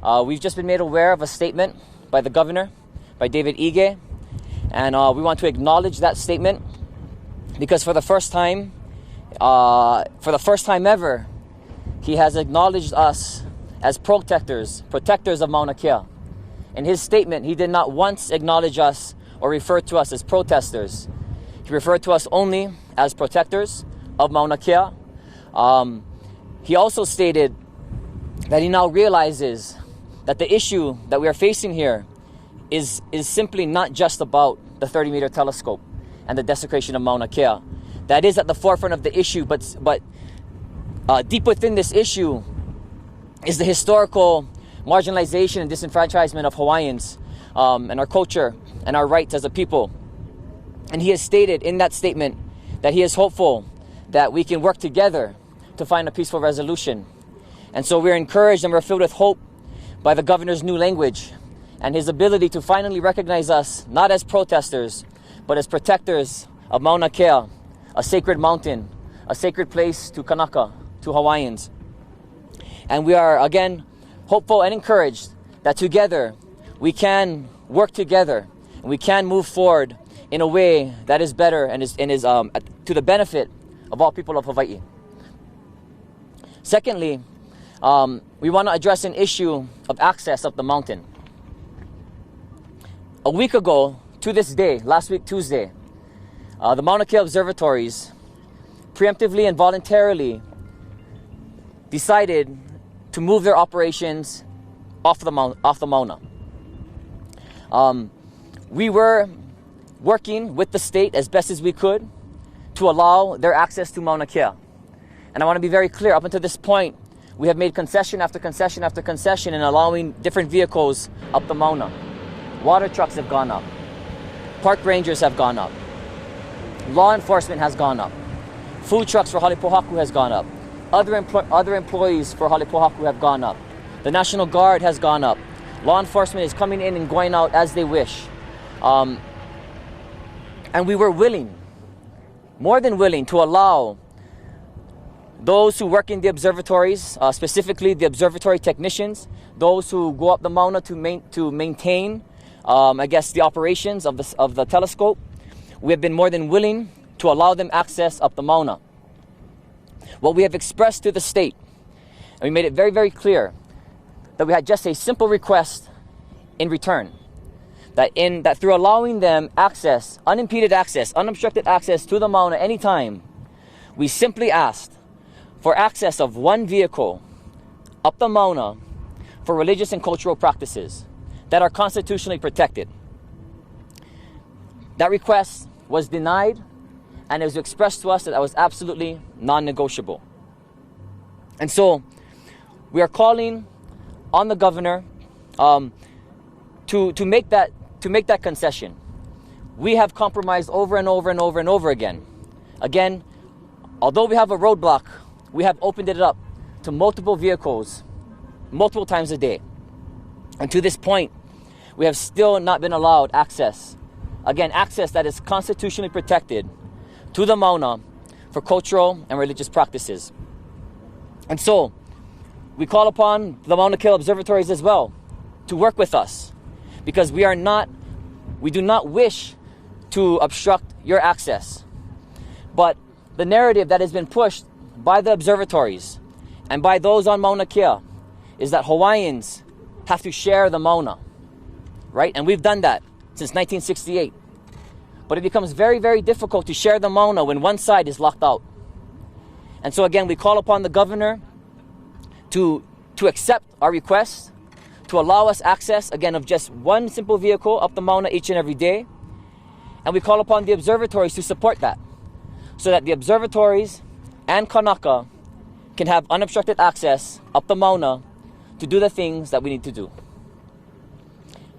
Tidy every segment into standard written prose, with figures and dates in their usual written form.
We've just been made aware of a statement by the governor, by David Ige, and we want to acknowledge that statement because for the first time ever, he has acknowledged us as protectors of Mauna Kea. In his statement, he did not once acknowledge us or refer to us as protesters. He referred to us only as protectors of Mauna Kea. He also stated that he now realizes that the issue that we are facing here is simply not just about the 30-meter telescope and the desecration of Mauna Kea. That is at the forefront of the issue, but deep within this issue is the historical marginalization and disenfranchisement of Hawaiians and our culture and our rights as a people. And he has stated in that statement that he is hopeful that we can work together to find a peaceful resolution. And so we're encouraged and we're filled with hope by the governor's new language and his ability to finally recognize us not as protesters, but as protectors of Mauna Kea, a sacred mountain, a sacred place to Kanaka, to Hawaiians. And we are, again, hopeful and encouraged that together we can work together and we can move forward in a way that is better and is to the benefit of all people of Hawaii. Secondly, we want to address an issue of access up the mountain. A week ago, to this day, last week Tuesday, the Mauna Kea observatories preemptively and voluntarily decided to move their operations off the Mauna. We were working with the state as best as we could to allow their access to Mauna Kea. And I want to be very clear, up until this point, we have made concession after concession after concession in allowing different vehicles up the Mauna. Water trucks have gone up. Park rangers have gone up. Law enforcement has gone up. Food trucks for Halepohaku has gone up. Other employees for Halepohaku have gone up. The National Guard has gone up. Law enforcement is coming in and going out as they wish. And we were willing, more than willing, to allow those who work in the observatories, specifically the observatory technicians, those who go up the Mauna to maintain, the operations of the telescope. We have been more than willing to allow them access up the Mauna. What we have expressed to the state, and we made it very, very clear, that we had just a simple request in return. That through allowing them access, unimpeded access, unobstructed access to the Mauna anytime, we simply asked for access of one vehicle up the Mauna for religious and cultural practices that are constitutionally protected. That request was denied, and it was expressed to us that was absolutely non-negotiable. And so we are calling on the governor to make that concession. We have compromised over and over and over and over again. Again, although we have a roadblock, we have opened it up to multiple vehicles, multiple times a day. And to this point, we have still not been allowed access. Again, access that is constitutionally protected to the Mauna for cultural and religious practices. And so, we call upon the Mauna Kea observatories as well to work with us, because we do not wish to obstruct your access. But the narrative that has been pushed by the observatories and by those on Mauna Kea is that Hawaiians have to share the Mauna, right? And we've done that since 1968. But it becomes very, very difficult to share the Mauna when one side is locked out. And so again, we call upon the governor to accept our request, to allow us access, again, of just one simple vehicle up the Mauna each and every day. And we call upon the observatories to support that, so that the observatories and Kanaka can have unobstructed access up the Mauna to do the things that we need to do.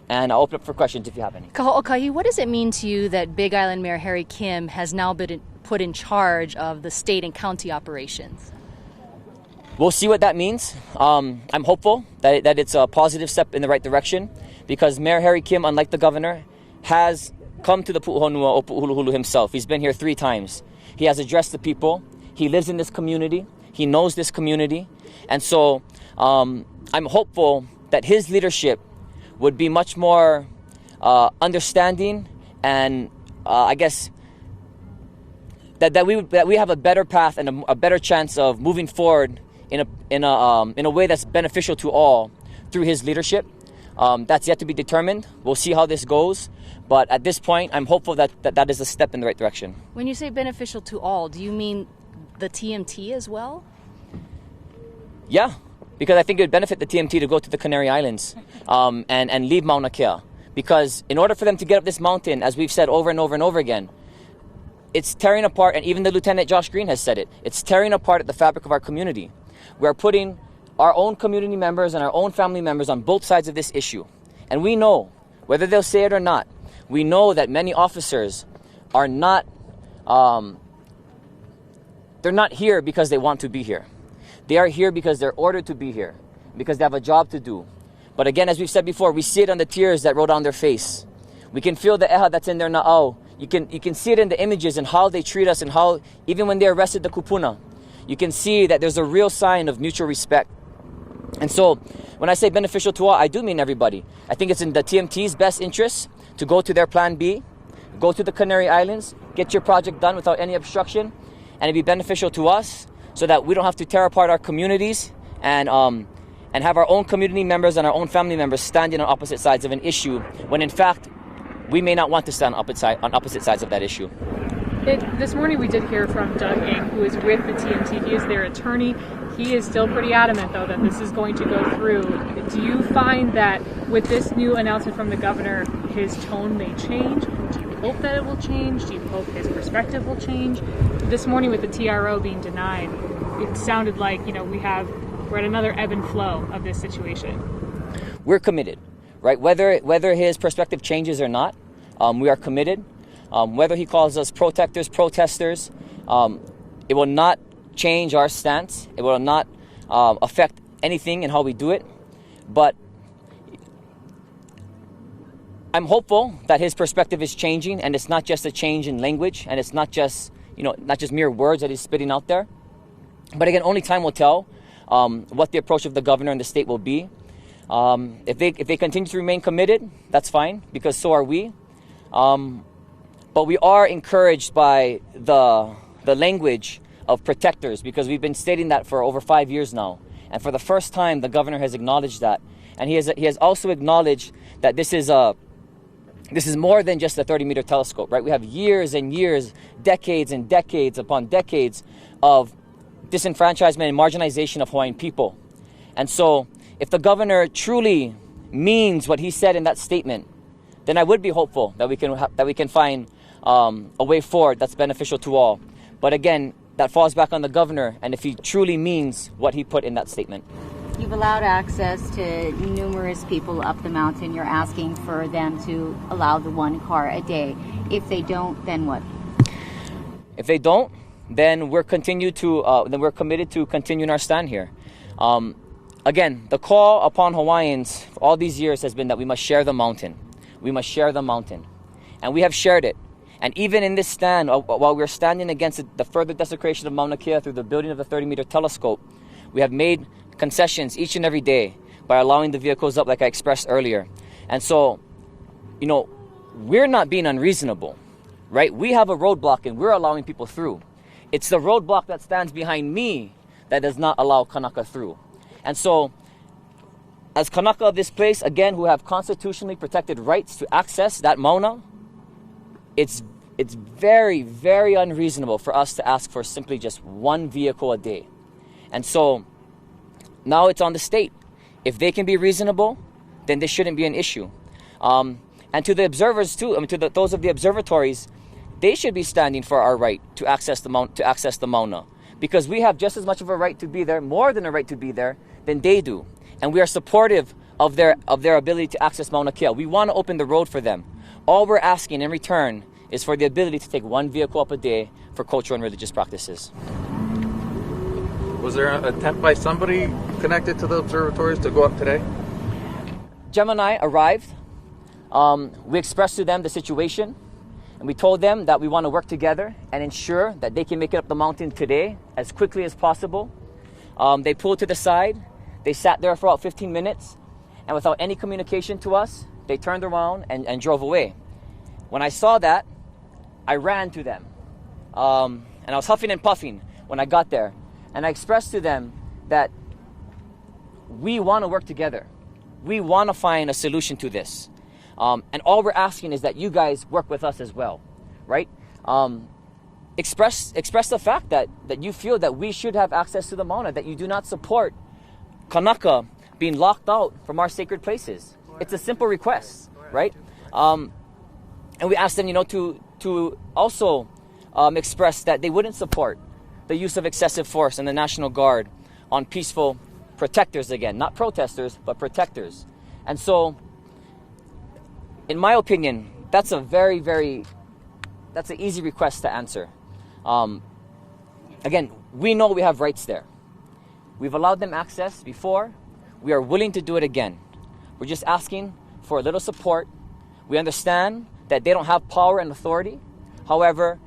And I'll open up for questions if you have any. Kaho'okahi, what does it mean to you that Big Island Mayor Harry Kim has now been put in charge of the state and county operations? We'll see what that means. I'm hopeful that it's a positive step in the right direction, because Mayor Harry Kim, unlike the governor, has come to the Pu'uhonua o Pu'uhuluhulu himself. He's been here 3 times. He has addressed the people. He lives in this community. He knows this community. And so I'm hopeful that his leadership would be much more understanding, and I guess that we have a better path and a better chance of moving forward in a way that's beneficial to all through his leadership. That's yet to be determined. We'll see how this goes. But at this point, I'm hopeful that is a step in the right direction. When you say beneficial to all, do you mean the TMT as well? Yeah, because I think it would benefit the TMT to go to the Canary Islands and leave Mauna Kea. Because in order for them to get up this mountain, as we've said over and over and over again, it's tearing apart, and even the Lieutenant Josh Green has said it, it's tearing apart the fabric of our community. We're putting our own community members and our own family members on both sides of this issue. And we know, whether they'll say it or not, we know that many officers are not, they're not here because they want to be here. They are here because they're ordered to be here, because they have a job to do. But again, as we've said before, we see it on the tears that roll down their face. We can feel the eha that's in their na'au. You can see it in the images and how they treat us, and how, even when they arrested the kupuna, you can see that there's a real sign of mutual respect. And so, when I say beneficial to all, I do mean everybody. I think it's in the TMT's best interest to go to their plan B, go to the Canary Islands, get your project done without any obstruction, and it'd be beneficial to us so that we don't have to tear apart our communities and have our own community members and our own family members standing on opposite sides of an issue, when in fact, we may not want to stand on opposite sides of that issue. This morning we did hear from Doug Ng, who is with the TMT. He is their attorney. He is still pretty adamant, though, that this is going to go through. Do you find that with this new announcement from the governor, his tone may change? Do you hope that it will change? Do you hope his perspective will change? This morning with the TRO being denied, it sounded like, we're at another ebb and flow of this situation. We're committed, right? Whether his perspective changes or not, we are committed. Whether he calls us protesters, it will not change our stance. It will not affect anything in how we do it. But I'm hopeful that his perspective is changing, and it's not just a change in language, and it's not just mere words that he's spitting out there. But again, only time will tell what the approach of the governor and the state will be. If they continue to remain committed, that's fine, because so are we. But we are encouraged by the language of protectors, because we've been stating that for over 5 years now. And for the first time, the governor has acknowledged that. And he has also acknowledged that this is more than just a 30-meter telescope, right? We have years and years, decades and decades upon decades of disenfranchisement and marginalization of Hawaiian people. And so if the governor truly means what he said in that statement, then I would be hopeful that we can find a way forward that's beneficial to all. But again, that falls back on the governor, and if he truly means what he put in that statement. You've allowed access to numerous people up the mountain. You're asking for them to allow the one car a day. If they don't, then what? If they don't, then we're committed to continuing our stand here. Again, the call upon Hawaiians for all these years has been that we must share the mountain. We must share the mountain. And we have shared it. And even in this stand, while we're standing against the further desecration of Mauna Kea through the building of the 30-meter telescope, we have made concessions each and every day by allowing the vehicles up, like I expressed earlier. And so, we're not being unreasonable, right? We have a roadblock and we're allowing people through. It's the roadblock that stands behind me that does not allow Kanaka through. And so, as Kanaka of this place, again, who have constitutionally protected rights to access that Mauna, it's very, very unreasonable for us to ask for simply just one vehicle a day. And so now it's on the state. If they can be reasonable, then this shouldn't be an issue. And to the observers too, those of the observatories, they should be standing for our right to access the Mauna, because we have just as much of a right to be there, more than a right to be there, than they do. And we are supportive of their ability to access Mauna Kea. We want to open the road for them. All we're asking in return is for the ability to take one vehicle up a day for cultural and religious practices. Was there an attempt by somebody connected to the observatories to go up today? Gemini arrived. We expressed to them the situation, and we told them that we want to work together and ensure that they can make it up the mountain today as quickly as possible. They pulled to the side. They sat there for about 15 minutes, and without any communication to us, they turned around and drove away. When I saw that, I ran to them. And I was huffing and puffing when I got there. And I expressed to them that we want to work together. We want to find a solution to this. And all we're asking is that you guys work with us as well, right? Express the fact that you feel that we should have access to the Mauna, that you do not support Kanaka being locked out from our sacred places. It's a simple request, right? And we asked them, to also express that they wouldn't support the use of excessive force and the National Guard on peaceful protectors again, not protesters, but protectors. And so, in my opinion, that's a that's an easy request to answer. Again, we know we have rights there. We've allowed them access before. We are willing to do it again. We're just asking for a little support. We understand that they don't have power and authority. However,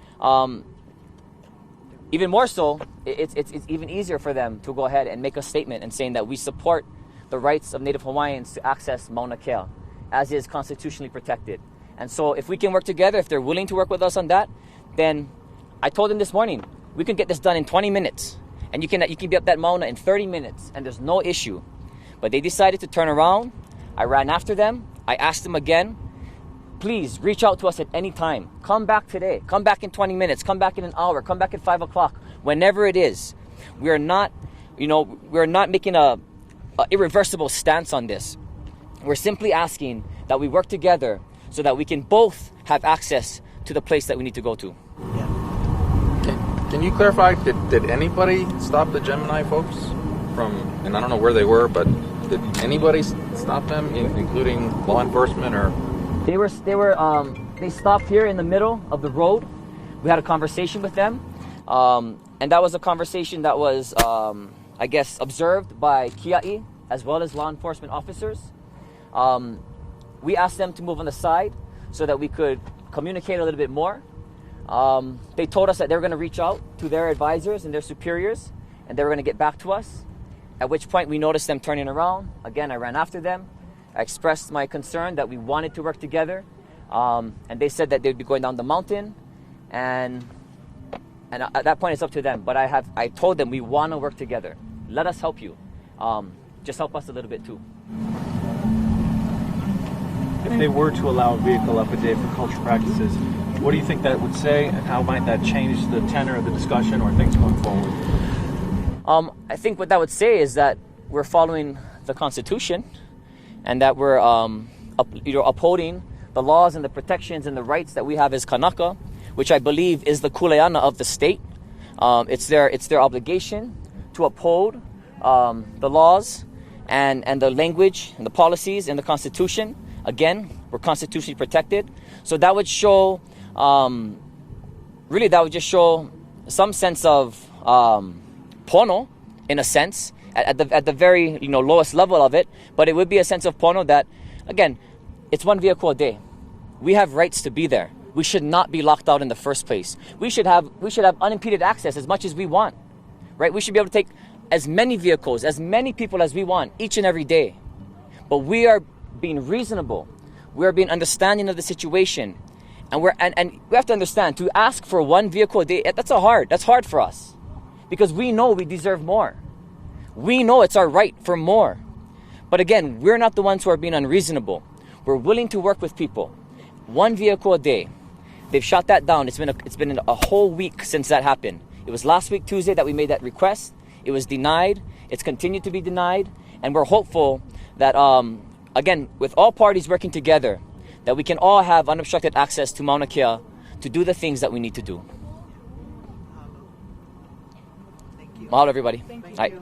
even more so, it's even easier for them to go ahead and make a statement and saying that we support the rights of Native Hawaiians to access Mauna Kea, as is constitutionally protected. And so if we can work together, if they're willing to work with us on that, then I told them this morning, we can get this done in 20 minutes. And you can be up that Mauna in 30 minutes, and there's no issue. But they decided to turn around. I ran after them. I asked them again, please reach out to us at any time. Come back today. Come back in 20 minutes. Come back in an hour. Come back at 5 o'clock. Whenever it is. We are not making a irreversible stance on this. We're simply asking that we work together so that we can both have access to the place that we need to go to. Can you clarify, did anybody stop the Gemini folks from, and I don't know where they were, but did anybody stop them, including law enforcement or? They stopped here in the middle of the road. We had a conversation with them. And that was a conversation that was, I guess, observed by Kia'i as well as law enforcement officers. We asked them to move on the side so that we could communicate a little bit more. They told us that they were going to reach out to their advisors and their superiors, and they were going to get back to us, at which point we noticed them turning around. Again, I ran after them. I expressed my concern that we wanted to work together, and they said that they'd be going down the mountain, and at that point it's up to them. But I told them we want to work together. Let us help you. Just help us a little bit too. If they were to allow a vehicle up a day for cultural practices, what do you think that would say, and how might that change the tenor of the discussion or things going forward? I think what that would say is that we're following the Constitution, and that we're upholding the laws and the protections and the rights that we have as Kanaka, which I believe is the kuleana of the state. It's their obligation to uphold the laws and the language and the policies in the Constitution. Again, we're constitutionally protected. So that would show, that would just show some sense of pono, in a sense, at the very lowest level of it. But it would be a sense of pono that, again, it's one vehicle a day. We have rights to be there. We should not be locked out in the first place. We should have unimpeded access as much as we want, right? We should be able to take as many vehicles, as many people as we want each and every day. But we are being reasonable. We are being understanding of the situation. And we have to understand, to ask for one vehicle a day, that's hard for us. Because we know we deserve more. We know it's our right for more. But again, we're not the ones who are being unreasonable. We're willing to work with people. One vehicle a day. They've shot that down. It's been a whole week since that happened. It was last week, Tuesday, that we made that request. It was denied. It's continued to be denied. And we're hopeful that, again, with all parties working together, that we can all have unobstructed access to Mauna Kea to do the things that we need to do. Mahalo, everybody. Thank you. All right.